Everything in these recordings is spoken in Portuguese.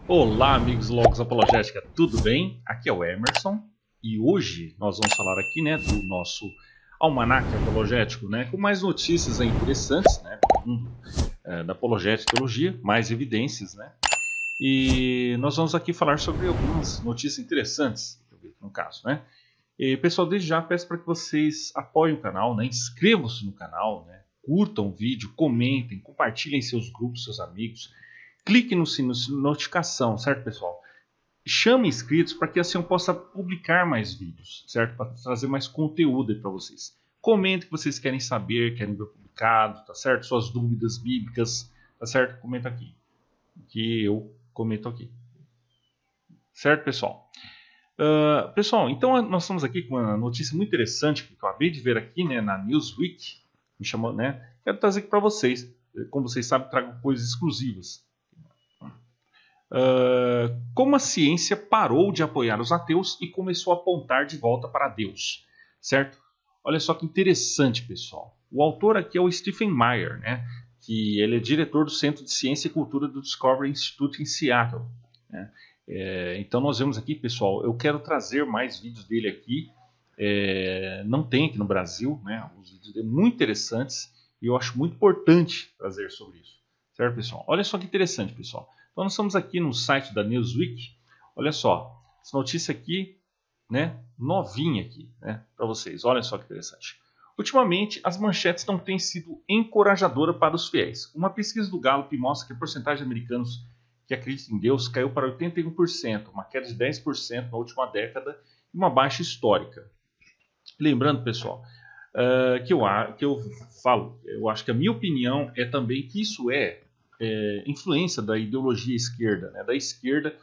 Olá, amigos do Logos Apologética, tudo bem? Aqui é o Emerson e hoje nós vamos falar aqui, do nosso almanaque apologético, com mais notícias interessantes, do mundo da apologética e teologia, mais evidências, E nós vamos aqui falar sobre algumas notícias interessantes, no caso, E, pessoal, desde já peço para que vocês apoiem o canal, inscrevam-se no canal, curtam o vídeo, comentem, compartilhem em seus grupos, seus amigos. Clique no sino de notificação, certo, pessoal? Chame inscritos para que assim eu possa publicar mais vídeos, certo? Para trazer mais conteúdo aí para vocês. Comente o que vocês querem saber, querem ver publicado, tá certo? Suas dúvidas bíblicas, tá certo? Comenta aqui, que eu comento aqui. Certo, pessoal? Pessoal, então nós estamos aqui com uma notícia muito interessante que eu acabei de ver aqui, na Newsweek. Me chamou, Quero trazer aqui para vocês. Como vocês sabem, trago coisas exclusivas. Como a ciência parou de apoiar os ateus e começou a apontar de volta para Deus, certo? Olha só que interessante, pessoal. O autor aqui é o Stephen Meyer, que ele é diretor do Centro de Ciência e Cultura do Discovery Institute em Seattle. Então nós vemos aqui, pessoal, eu quero trazer mais vídeos dele aqui. Não tem aqui no Brasil, os vídeos dele muito interessantes e eu acho muito importante trazer sobre isso, certo, pessoal? Olha só que interessante, pessoal. Então nós estamos aqui no site da Newsweek. Olha só, essa notícia aqui, novinha aqui, para vocês. Olha só que interessante. Ultimamente, as manchetes não têm sido encorajadoras para os fiéis. Uma pesquisa do Gallup mostra que a porcentagem de americanos que acreditam em Deus caiu para 81%, uma queda de 10% na última década e uma baixa histórica. Lembrando, pessoal, que eu falo, eu acho que a minha opinião é também que isso influência da ideologia esquerda, da esquerda,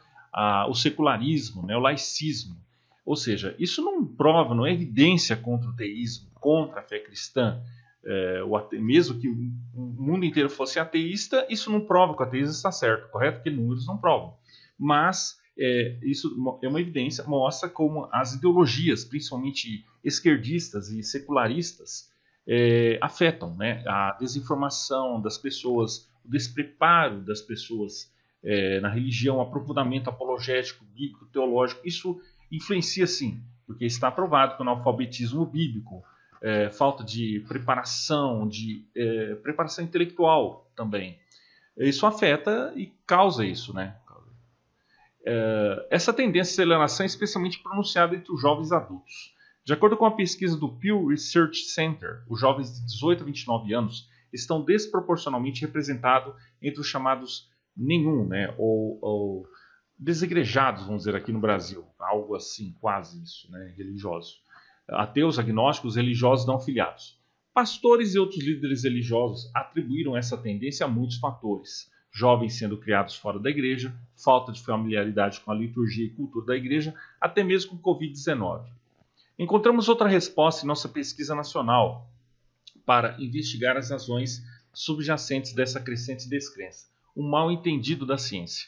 o secularismo, o laicismo. Ou seja, isso não prova, não é evidência contra o teísmo, contra a fé cristã. Mesmo que o mundo inteiro fosse ateísta, isso não prova que o ateísmo está certo, correto? Porque números não provam. Mas isso é uma evidência, mostra como as ideologias, principalmente esquerdistas e secularistas, afetam a desinformação das pessoas, o despreparo das pessoas na religião, o aprofundamento apologético, bíblico, teológico. Isso influencia sim, porque está provado que o analfabetismo bíblico, falta de preparação, preparação intelectual também, isso afeta e causa isso, Essa tendência de aceleração é especialmente pronunciada entre os jovens adultos. De acordo com a pesquisa do Pew Research Center, os jovens de 18 a 29 anos estão desproporcionalmente representados entre os chamados nenhum, ou desigrejados, vamos dizer aqui no Brasil, algo assim, quase isso, religiosos. Ateus, agnósticos, religiosos não afiliados. Pastores e outros líderes religiosos atribuíram essa tendência a muitos fatores. Jovens sendo criados fora da igreja, falta de familiaridade com a liturgia e cultura da igreja, até mesmo com Covid-19. Encontramos outra resposta em nossa pesquisa nacional para investigar as razões subjacentes dessa crescente descrença, um mal entendido da ciência.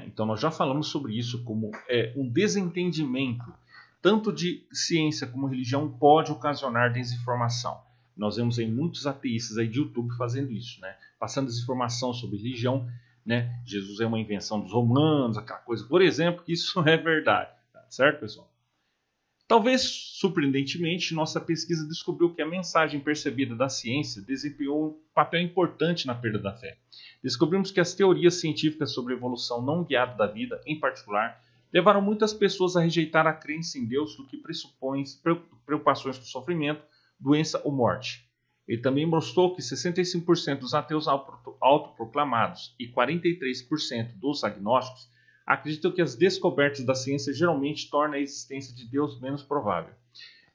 Então nós já falamos sobre isso, como um desentendimento tanto de ciência como religião pode ocasionar desinformação. Nós vemos aí muitos ateístas aí de YouTube fazendo isso, passando desinformação sobre religião, Jesus é uma invenção dos romanos, aquela coisa, por exemplo, que isso é verdade, certo, pessoal? Talvez, surpreendentemente, nossa pesquisa descobriu que a mensagem percebida da ciência desempenhou um papel importante na perda da fé. Descobrimos que as teorias científicas sobre a evolução não guiada da vida, em particular, levaram muitas pessoas a rejeitar a crença em Deus do que pressupõe preocupações com sofrimento, doença ou morte. Ele também mostrou que 65% dos ateus autoproclamados e 43% dos agnósticos acreditam que as descobertas da ciência geralmente tornam a existência de Deus menos provável.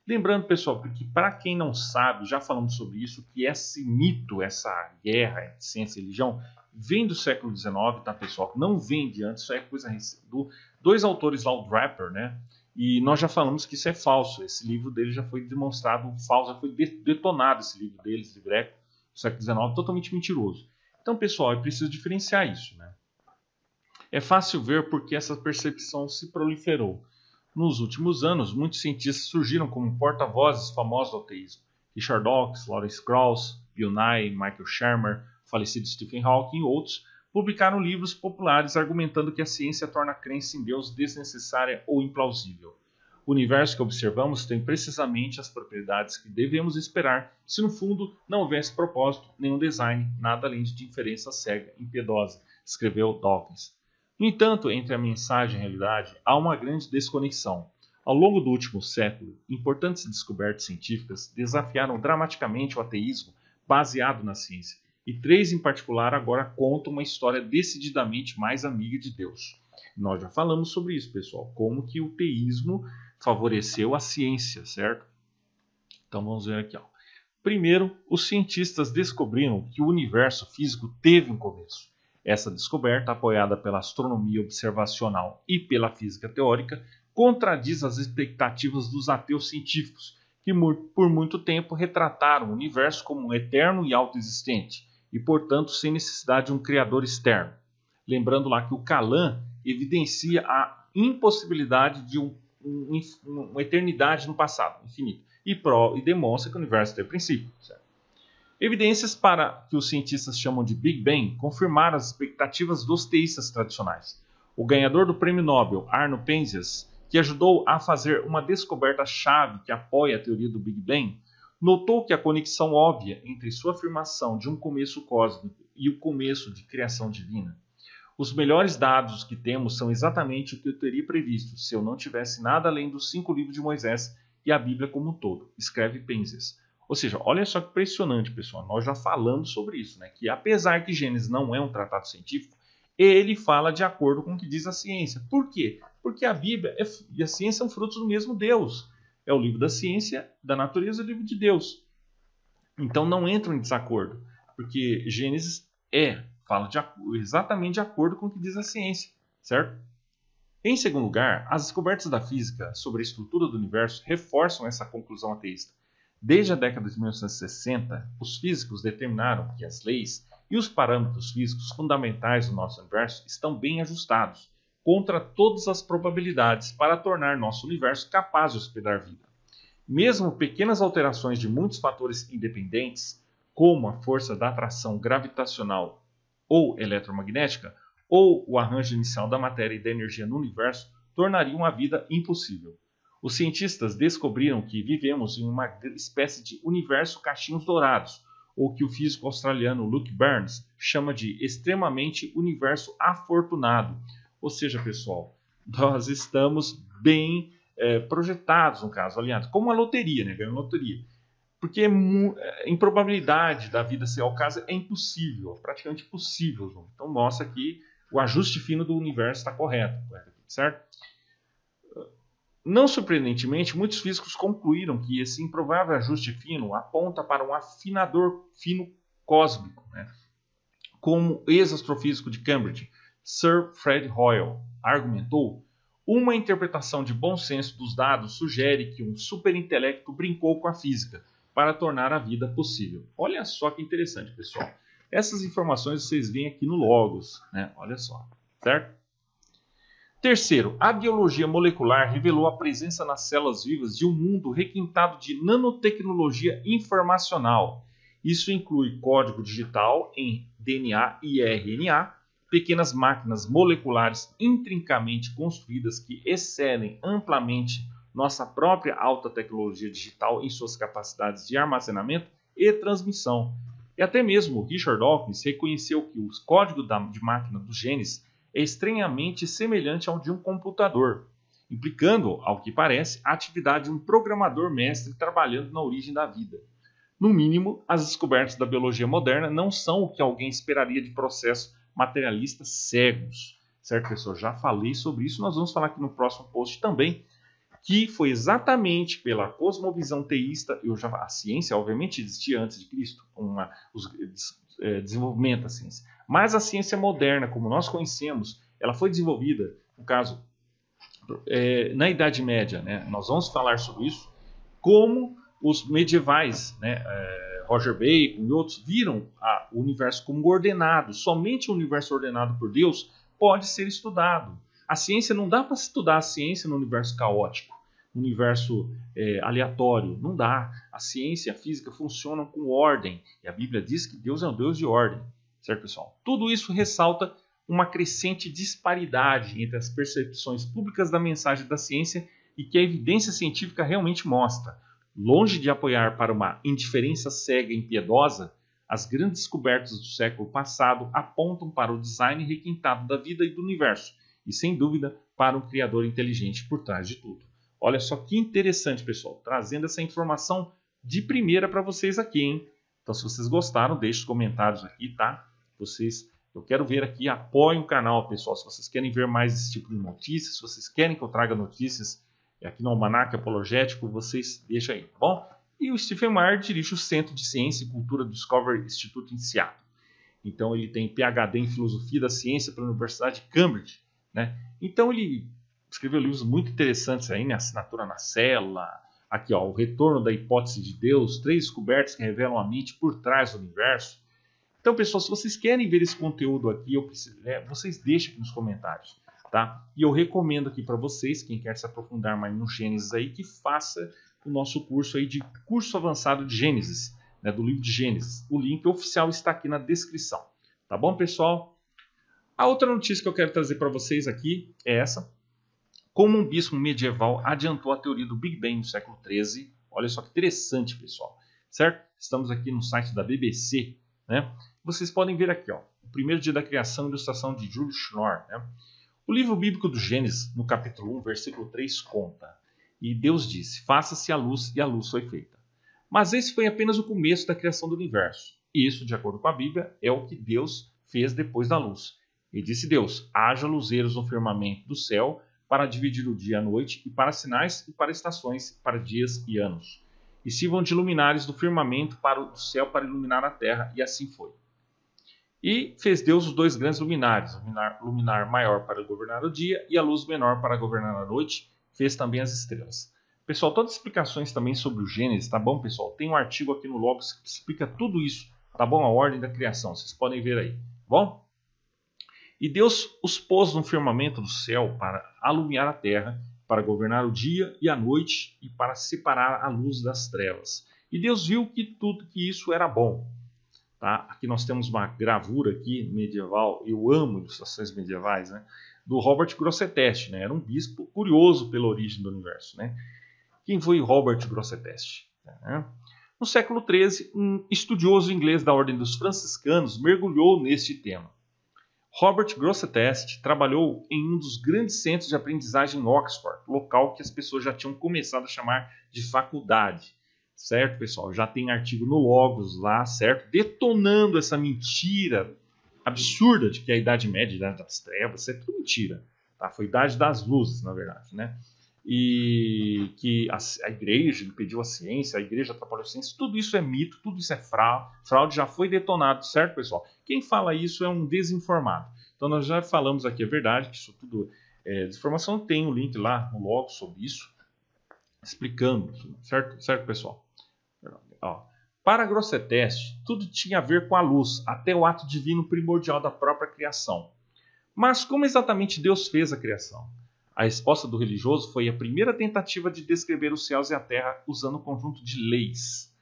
Lembrando, pessoal, porque para quem não sabe, já falamos sobre isso, que esse mito, essa guerra entre ciência e religião, vem do século XIX, tá, pessoal? Não vem de antes, isso é coisa do dois autores lá, o Draper, E nós já falamos que isso é falso. Esse livro dele já foi demonstrado falso, já foi detonado esse livro deles, de Greco, do século XIX, totalmente mentiroso. Então, pessoal, é preciso diferenciar isso, É fácil ver porque essa percepção se proliferou. Nos últimos anos, muitos cientistas surgiram como porta-vozes famosos do ateísmo. Richard Dawkins, Lawrence Krauss, Bill Nye, Michael Shermer, falecido Stephen Hawking e outros publicaram livros populares argumentando que a ciência torna a crença em Deus desnecessária ou implausível. O universo que observamos tem precisamente as propriedades que devemos esperar se no fundo não houvesse propósito, nenhum design, nada além de inferência cega, impiedosa, escreveu Dawkins. No entanto, entre a mensagem e a realidade, há uma grande desconexão. Ao longo do último século, importantes descobertas científicas desafiaram dramaticamente o ateísmo baseado na ciência, e 3 em particular agora contam uma história decididamente mais amiga de Deus. Nós já falamos sobre isso, pessoal, como que o teísmo favoreceu a ciência, certo? Então vamos ver aqui. Primeiro, os cientistas descobriram que o universo físico teve um começo. Essa descoberta, apoiada pela astronomia observacional e pela física teórica, contradiz as expectativas dos ateus científicos, que por muito tempo retrataram o universo como um eterno e autoexistente, e portanto sem necessidade de um criador externo. Lembrando lá que o Kalam evidencia a impossibilidade de uma eternidade no passado, infinito, e demonstra que o universo tem princípio. Certo? Evidências para que os cientistas chamam de Big Bang confirmaram as expectativas dos teístas tradicionais. O ganhador do prêmio Nobel, Arno Penzias, que ajudou a fazer uma descoberta-chave que apoia a teoria do Big Bang, notou que a conexão óbvia entre sua afirmação de um começo cósmico e o começo de criação divina. Os melhores dados que temos são exatamente o que eu teria previsto se eu não tivesse nada além dos 5 livros de Moisés e a Bíblia como um todo, escreve Penzias. Ou seja, olha só que impressionante, pessoal. Nós já falamos sobre isso, né? Que apesar que Gênesis não é um tratado científico, ele fala de acordo com o que diz a ciência. Por quê? Porque a Bíblia e a ciência são frutos do mesmo Deus. É o livro da ciência, da natureza e o livro de Deus. Então não entram em desacordo, porque Gênesis fala exatamente de acordo com o que diz a ciência, certo? Em segundo lugar, as descobertas da física sobre a estrutura do universo reforçam essa conclusão ateísta. Desde a década de 1960, os físicos determinaram que as leis e os parâmetros físicos fundamentais do nosso universo estão bem ajustados, contra todas as probabilidades, para tornar nosso universo capaz de hospedar vida. Mesmo pequenas alterações de muitos fatores independentes, como a força da atração gravitacional ou eletromagnética, ou o arranjo inicial da matéria e da energia no universo, tornariam a vida impossível. Os cientistas descobriram que vivemos em uma espécie de universo cachinhos dourados, ou que o físico australiano Luke Burns chama de extremamente universo afortunado. Ou seja, pessoal, nós estamos bem projetados, no caso, aliás, como uma loteria, né? Ganhando loteria. Porque a improbabilidade da vida ser ao caso é impossível, praticamente impossível. Então mostra que o ajuste fino do universo está correto, certo? Não surpreendentemente, muitos físicos concluíram que esse improvável ajuste fino aponta para um afinador fino cósmico, né? Como o ex-astrofísico de Cambridge, Sir Fred Hoyle, argumentou, uma interpretação de bom senso dos dados sugere que um superintelecto brincou com a física para tornar a vida possível. Olha só que interessante, pessoal. Essas informações vocês veem aqui no Logos, né? Olha só, certo? Terceiro, a biologia molecular revelou a presença nas células vivas de um mundo requintado de nanotecnologia informacional. Isso inclui código digital em DNA e RNA, pequenas máquinas moleculares intrincamente construídas que excedem amplamente nossa própria alta tecnologia digital em suas capacidades de armazenamento e transmissão. E até mesmo Richard Dawkins reconheceu que o código de máquina dos genes é estranhamente semelhante ao de um computador, implicando, ao que parece, a atividade de um programador mestre trabalhando na origem da vida. No mínimo, as descobertas da biologia moderna não são o que alguém esperaria de processos materialistas cegos. Certo, pessoal? Já falei sobre isso, nós vamos falar aqui no próximo post também, que foi exatamente pela cosmovisão teísta, a ciência obviamente existia antes de Cristo, desenvolvimento da ciência. Mas a ciência moderna, como nós conhecemos, ela foi desenvolvida, no caso, na Idade Média, né? Nós vamos falar sobre isso, como os medievais, né? Roger Bacon e outros, viram o universo como ordenado. Somente o universo ordenado por Deus pode ser estudado. A ciência não dá para estudar a ciência no universo caótico, no universo aleatório. Não dá. A ciência e a física funcionam com ordem. E a Bíblia diz que Deus é um Deus de ordem. certo, pessoal? Tudo isso ressalta uma crescente disparidade entre as percepções públicas da mensagem da ciência e que a evidência científica realmente mostra. Longe de apoiar para uma indiferença cega e impiedosa, as grandes descobertas do século passado apontam para o design requintado da vida e do universo, e sem dúvida para um criador inteligente por trás de tudo. Olha só que interessante, pessoal, trazendo essa informação de primeira para vocês aqui, hein? Então, se vocês gostaram, deixe os comentários aqui, tá? Eu quero ver aqui, apoiem o canal, pessoal. Se vocês querem ver mais esse tipo de notícias, se vocês querem que eu traga notícias aqui no Almanaque Apologético, vocês deixam aí, tá bom? E o Stephen Meyer dirige o Centro de Ciência e Cultura do Discovery Institute em Seattle. Então, ele tem PhD em Filosofia da Ciência pela Universidade de Cambridge, né? Então, ele escreveu livros muito interessantes aí, né? Assinatura na Célula, aqui, ó, O Retorno da Hipótese de Deus, 3 descobertas que revelam a mente por trás do universo. Então, pessoal, se vocês querem ver esse conteúdo aqui, vocês deixem aqui nos comentários, tá? E eu recomendo aqui para vocês, quem quer se aprofundar mais no Gênesis aí, que faça o nosso curso aí de curso avançado de Gênesis, né, do livro de Gênesis. O link oficial está aqui na descrição, tá bom, pessoal? A outra notícia que eu quero trazer para vocês aqui é essa. Como um bispo medieval adiantou a teoria do Big Bang no século XIII. Olha só que interessante, pessoal. Certo? Estamos aqui no site da BBC, né? Vocês podem ver aqui, ó, o primeiro dia da criação, ilustração de Julius Schnorr, né? O livro bíblico do Gênesis, no capítulo 1, versículo 3, conta: E Deus disse, faça-se a luz, e a luz foi feita. Mas esse foi apenas o começo da criação do universo. E isso, de acordo com a Bíblia, é o que Deus fez depois da luz. E disse Deus, haja luzeiros no firmamento do céu, para dividir o dia e a noite, e para sinais e para estações, para dias e anos. E sirvam de luminares do firmamento para o céu para iluminar a terra, e assim foi. E fez Deus os 2 grandes luminares, o luminar maior para governar o dia e a luz menor para governar a noite, fez também as estrelas. Pessoal, todas as explicações também sobre o Gênesis, tá bom, pessoal? Tem um artigo aqui no Logos que explica tudo isso, tá bom? A ordem da criação, vocês podem ver aí, tá bom? E Deus os pôs no firmamento do céu para alumiar a terra, para governar o dia e a noite e para separar a luz das trevas. E Deus viu que isso era bom. Tá? Aqui nós temos uma gravura aqui medieval, eu amo ilustrações medievais, né? Do Robert Grosseteste, né? Era um bispo curioso pela origem do universo, né? Quem foi Robert Grosseteste? Né? No século XIII, um estudioso inglês da ordem dos franciscanos mergulhou neste tema. Robert Grosseteste trabalhou em um dos grandes centros de aprendizagem em Oxford, local que as pessoas já tinham começado a chamar de faculdade. Certo, pessoal? Já tem artigo no Logos lá, certo? Detonando essa mentira absurda de que a Idade Média, a Idade das Trevas, isso é tudo mentira. Tá? Foi a Idade das Luzes, na verdade, né? E que a igreja impediu a ciência, a igreja atrapalhou a ciência, tudo isso é mito, tudo isso é fraude, já foi detonado, certo, pessoal? Quem fala isso é um desinformado. Então nós já falamos aqui a verdade, que isso tudo é desinformação, tem um link lá no Logos sobre isso, explicando, certo, pessoal? Ó. Para Grosseteste, tudo tinha a ver com a luz, até o ato divino primordial da própria criação. Mas como exatamente Deus fez a criação? A resposta do religioso foi a primeira tentativa de descrever os céus e a terra usando um conjunto de leis.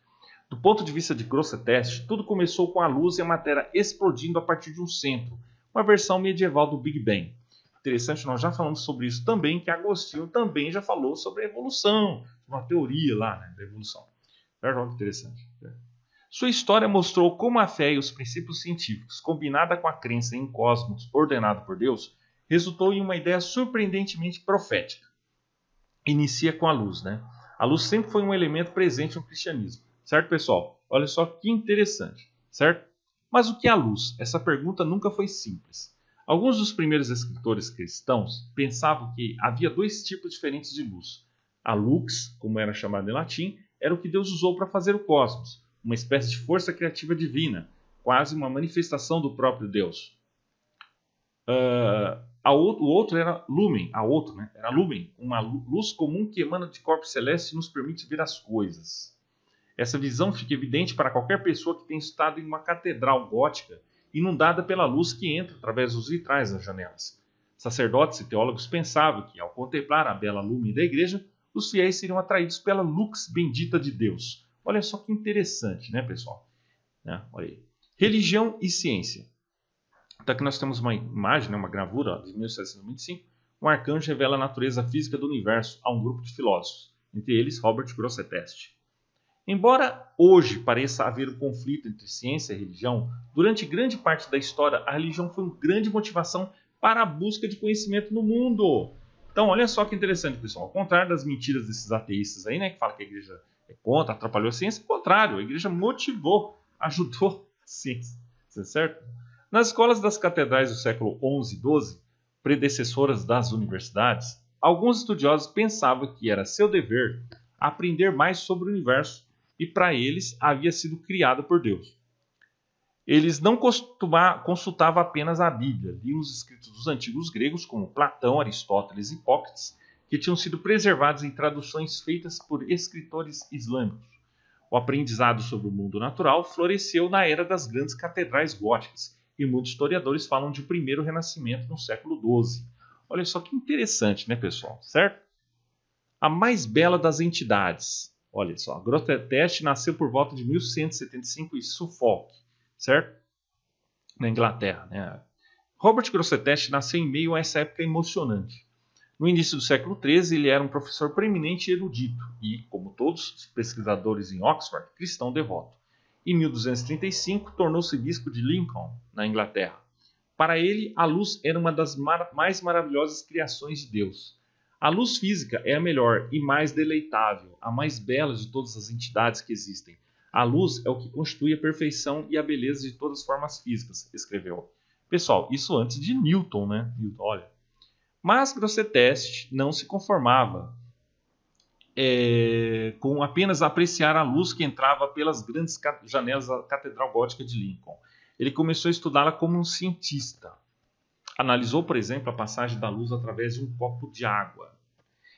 Do ponto de vista de Grosseteste, tudo começou com a luz e a matéria explodindo a partir de um centro, uma versão medieval do Big Bang. Interessante, nós já falamos sobre isso também, que Agostinho também já falou sobre a evolução, uma teoria lá, né, da evolução. Olha que interessante. Sua história mostrou como a fé e os princípios científicos, combinada com a crença em um cosmos ordenado por Deus, resultou em uma ideia surpreendentemente profética. Inicia com a luz, né? A luz sempre foi um elemento presente no cristianismo. Certo, pessoal? Olha só que interessante, certo? Mas o que é a luz? Essa pergunta nunca foi simples. Alguns dos primeiros escritores cristãos pensavam que havia 2 tipos diferentes de luz. A lux, como era chamada em latim, era o que Deus usou para fazer o cosmos, uma espécie de força criativa divina, quase uma manifestação do próprio Deus. O outro era lumen, era lumen, uma luz comum que emana de corpos celestes e nos permite ver as coisas. Essa visão fica evidente para qualquer pessoa que tenha estado em uma catedral gótica inundada pela luz que entra através dos vitrais das janelas. Sacerdotes e teólogos pensavam que, ao contemplar a bela lume da igreja, os fiéis seriam atraídos pela lux bendita de Deus. Olha só que interessante, né, pessoal? Olha aí. Religião e ciência. Então aqui nós temos uma imagem, né, uma gravura de 1725. Um arcanjo revela a natureza física do universo a um grupo de filósofos, entre eles Robert Grosseteste. Embora hoje pareça haver um conflito entre ciência e religião, durante grande parte da história a religião foi uma grande motivação para a busca de conhecimento no mundo. Então olha só que interessante, pessoal. Ao contrário das mentiras desses ateístas aí, né, que falam que a igreja é contra, atrapalhou a ciência, ao contrário, a igreja motivou, ajudou a ciência, certo? Nas escolas das catedrais do século XI e XII, predecessoras das universidades, alguns estudiosos pensavam que era seu dever aprender mais sobre o universo e para eles havia sido criado por Deus. Eles não consultavam apenas a Bíblia, liam os escritos dos antigos gregos, como Platão, Aristóteles e Hipócrates, que tinham sido preservados em traduções feitas por escritores islâmicos. O aprendizado sobre o mundo natural floresceu na era das grandes catedrais góticas, e muitos historiadores falam de um primeiro renascimento no século XII. Olha só que interessante, né, pessoal? Certo? A mais bela das entidades. Olha só, Grosseteste nasceu por volta de 1175 em Suffolk, certo? Na Inglaterra, né? Robert Grosseteste nasceu em meio a essa época emocionante. No início do século XIII, ele era um professor preeminente e erudito e, como todos os pesquisadores em Oxford, cristão devoto. Em 1235, tornou-se bispo de Lincoln, na Inglaterra. Para ele, a luz era uma das mais maravilhosas criações de Deus. A luz física é a melhor e mais deleitável, a mais bela de todas as entidades que existem. A luz é o que constitui a perfeição e a beleza de todas as formas físicas, escreveu. Pessoal, isso antes de Newton, né? Newton, olha. Mas Grosseteste não se conformava com apenas apreciar a luz que entrava pelas grandes janelas da Catedral Gótica de Lincoln. Ele começou a estudá-la como um cientista. Analisou, por exemplo, a passagem da luz através de um copo de água.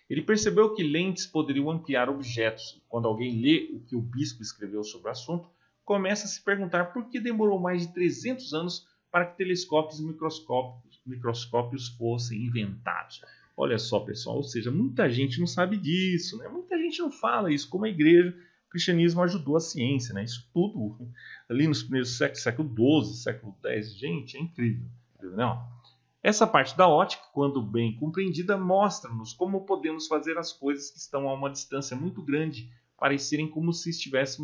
Ele percebeu que lentes poderiam ampliar objetos. Quando alguém lê o que o bispo escreveu sobre o assunto, começa a se perguntar por que demorou mais de 300 anos para que telescópios e microscópios fossem inventados. Olha só, pessoal, ou seja, muita gente não sabe disso, né? Muita gente não fala isso, como a igreja, o cristianismo ajudou a ciência, né? Isso tudo ali nos primeiros séculos, século XII, século X, gente, é incrível, não? Essa parte da ótica, quando bem compreendida, mostra-nos como podemos fazer as coisas que estão a uma distância muito grande parecerem como se estivessem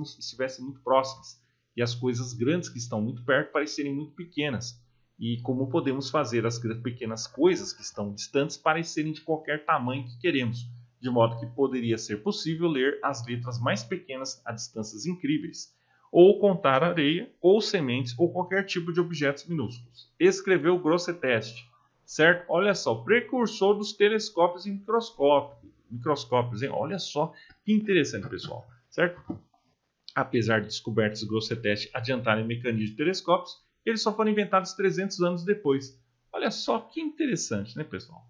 muito próximas, e as coisas grandes que estão muito perto parecerem muito pequenas, e como podemos fazer as pequenas coisas que estão distantes parecerem de qualquer tamanho que queremos, de modo que poderia ser possível ler as letras mais pequenas a distâncias incríveis, ou contar areia, ou sementes, ou qualquer tipo de objetos minúsculos. Escreveu Grosseteste. Certo? Olha só, precursor dos telescópios e microscópios, hein? Olha só que interessante, pessoal. Certo? Apesar de descobertas de Grosseteste adiantarem o mecanismo de telescópios, eles só foram inventados 300 anos depois. Olha só que interessante, né, pessoal?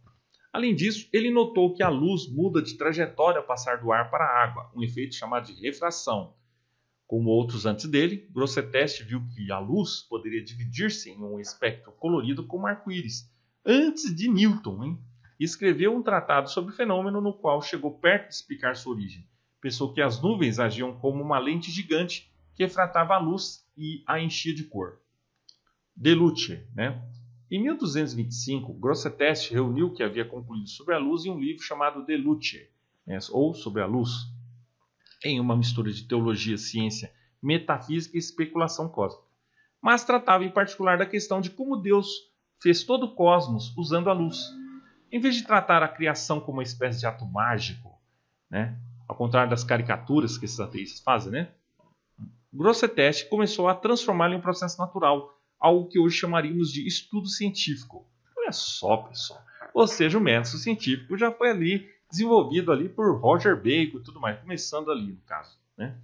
Além disso, ele notou que a luz muda de trajetória ao passar do ar para a água, um efeito chamado de refração. Como outros antes dele, Grosseteste viu que a luz poderia dividir-se em um espectro colorido como arco-íris, antes de Newton, hein? E escreveu um tratado sobre o fenômeno no qual chegou perto de explicar sua origem. Pensou que as nuvens agiam como uma lente gigante que refratava a luz e a enchia de cor. De Luce, né? Em 1225, Grosseteste reuniu o que havia concluído sobre a luz em um livro chamado De Luce, né? Ou Sobre a Luz, em uma mistura de teologia, ciência, metafísica e especulação cósmica. Mas tratava em particular da questão de como Deus fez todo o cosmos usando a luz. Em vez de tratar a criação como uma espécie de ato mágico, né? Ao contrário das caricaturas que esses ateístas fazem, né? Grosseteste começou a transformá-lo em um processo natural, algo que hoje chamaríamos de estudo científico. Olha só, pessoal. Ou seja, o método científico já foi ali desenvolvido ali por Roger Bacon e tudo mais, começando ali no caso, né?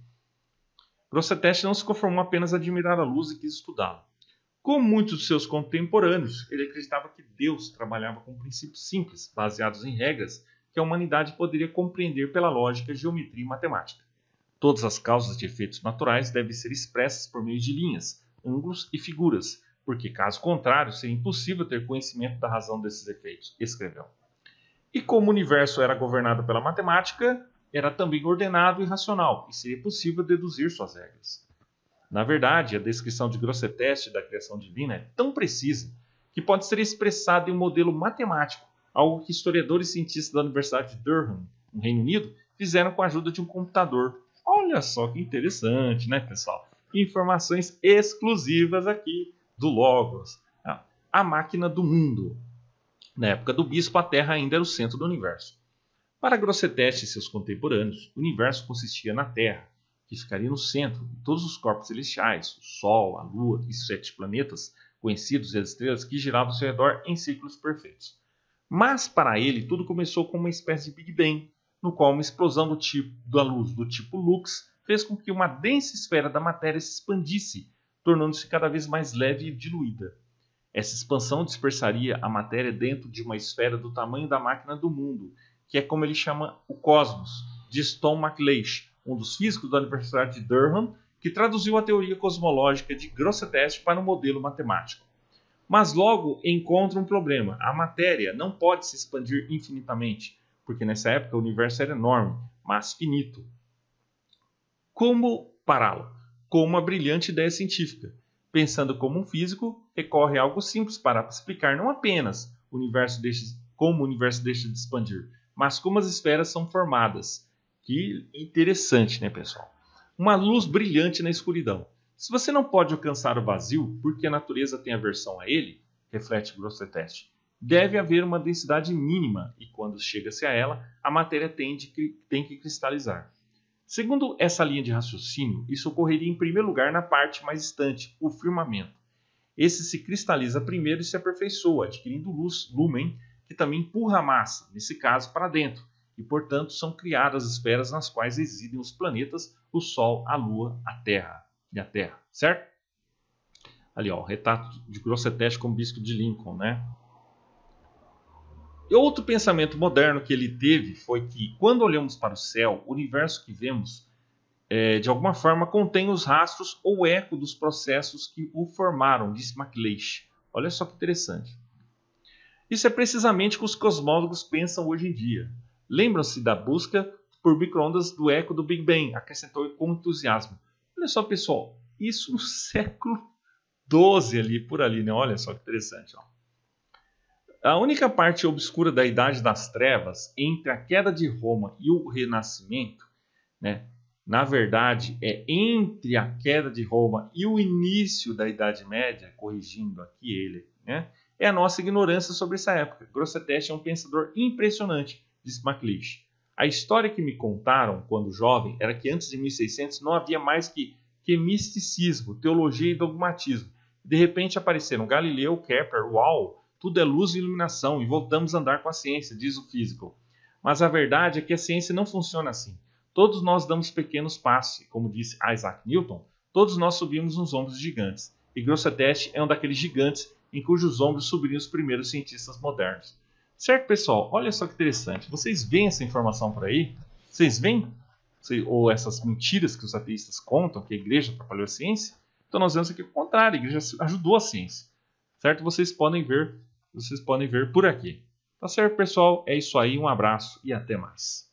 Grosseteste não se conformou apenas a admirar a luz e quis estudá-la. Como muitos de seus contemporâneos, ele acreditava que Deus trabalhava com princípios simples, baseados em regras que a humanidade poderia compreender pela lógica, geometria e matemática. Todas as causas de efeitos naturais devem ser expressas por meio de linhas, ângulos e figuras, porque, caso contrário, seria impossível ter conhecimento da razão desses efeitos, escreveu. E como o universo era governado pela matemática, era também ordenado e racional, e seria possível deduzir suas regras. Na verdade, a descrição de Grosseteste da criação divina é tão precisa que pode ser expressada em um modelo matemático, algo que historiadores e cientistas da Universidade de Durham, no Reino Unido, fizeram com a ajuda de um computador. Olha só que interessante, né, pessoal? Informações exclusivas aqui do Logos, a máquina do mundo. Na época do bispo, a Terra ainda era o centro do universo. Para Grosseteste e seus contemporâneos, o universo consistia na Terra, que ficaria no centro de todos os corpos celestiais, o Sol, a Lua e 7 planetas conhecidos e as estrelas que giravam ao seu redor em círculos perfeitos. Mas para ele, tudo começou com uma espécie de Big Bang, no qual uma explosão da luz do tipo Lux fez com que uma densa esfera da matéria se expandisse, tornando-se cada vez mais leve e diluída. Essa expansão dispersaria a matéria dentro de uma esfera do tamanho da máquina do mundo, que é como ele chama o cosmos, de Stone McLeish, um dos físicos da Universidade de Durham, que traduziu a teoria cosmológica de Grosseteste para um modelo matemático. Mas logo encontra um problema. A matéria não pode se expandir infinitamente, porque nessa época o universo era enorme, mas finito. Como pará-lo? Com uma brilhante ideia científica. Pensando como um físico, recorre a algo simples para explicar não apenas como o universo deixa de expandir, mas como as esferas são formadas. Que interessante, né, pessoal? Uma luz brilhante na escuridão. Se você não pode alcançar o vazio, porque a natureza tem aversão a ele, reflete Grosseteste, deve haver uma densidade mínima e quando chega-se a ela, a matéria tem que cristalizar. Segundo essa linha de raciocínio, isso ocorreria em primeiro lugar na parte mais distante, o firmamento. Esse se cristaliza primeiro e se aperfeiçoa, adquirindo luz, lúmen, que também empurra a massa, nesse caso, para dentro, e portanto são criadas esferas nas quais residem os planetas, o Sol, a Lua, a Terra e a Terra, certo? Ali, ó, o retrato de Grosseteste como bispo de Lincoln, né? E outro pensamento moderno que ele teve foi que, quando olhamos para o céu, o universo que vemos, de alguma forma, contém os rastros ou eco dos processos que o formaram, disse McLeish. Olha só que interessante. Isso é precisamente o que os cosmólogos pensam hoje em dia. Lembram-se da busca por micro-ondas do eco do Big Bang, acrescentou com entusiasmo. Olha só, pessoal, isso no século XII ali, por ali, né? Olha só que interessante, ó. A única parte obscura da Idade das Trevas, entre a queda de Roma e o Renascimento, né, na verdade, é entre a queda de Roma e o início da Idade Média, corrigindo aqui ele, né, é a nossa ignorância sobre essa época. Grosseteste é um pensador impressionante, disse McLeish. A história que me contaram quando jovem era que antes de 1600 não havia mais que misticismo, teologia e dogmatismo. De repente apareceram Galileu, Kepler, uau! Tudo é luz e iluminação e voltamos a andar com a ciência, diz o físico. Mas a verdade é que a ciência não funciona assim. Todos nós damos pequenos passos, e como disse Isaac Newton, todos nós subimos nos ombros de gigantes. E Grosseteste é um daqueles gigantes em cujos ombros subiriam os primeiros cientistas modernos. Certo, pessoal? Olha só que interessante. Vocês veem essa informação por aí? Vocês veem? Ou essas mentiras que os ateístas contam, que a igreja atrapalhou a ciência? Então nós vemos aqui o contrário, a igreja ajudou a ciência. Certo? Vocês podem ver por aqui. Tá certo, pessoal? É isso aí, um abraço e até mais.